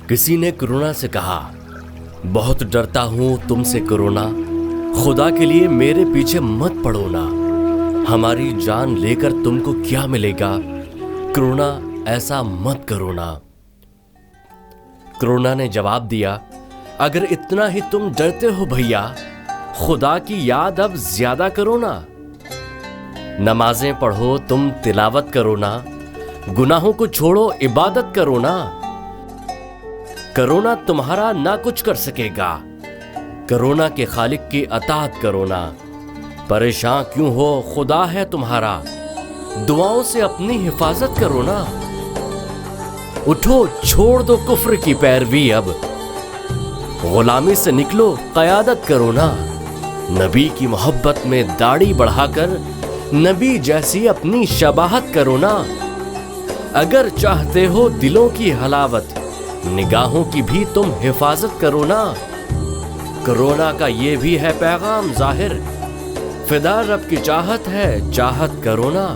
کسی نے کرونا سے کہا، بہت ڈرتا ہوں تم سے کرونا، خدا کے لیے میرے پیچھے مت پڑو نا، ہماری جان لے کر تم کو کیا ملے گا، کرونا ایسا مت کرو نا۔ کرونا نے جواب دیا، اگر اتنا ہی تم ڈرتے ہو بھیا، خدا کی یاد اب زیادہ کرو نا، نمازیں پڑھو تم تلاوت کرو نا، گناہوں کو چھوڑو عبادت کرو نا، کرونا تمہارا نہ کچھ کر سکے گا، کرونا کے خالق کی اطاعت کرو نا، پریشان کیوں ہو خدا ہے تمہارا، دعاؤں سے اپنی حفاظت کرو نا، اٹھو چھوڑ دو کفر کی پیروی، اب غلامی سے نکلو قیادت کرو نا، نبی کی محبت میں داڑھی بڑھا کر نبی جیسی اپنی شباہت کرو نا، اگر چاہتے ہو دلوں کی حلاوت نگاہوں کی بھی تم حفاظت کرو نا، کرونا کا یہ بھی ہے پیغام ظاہر، فدا رب کی چاہت ہے چاہت کرو نا۔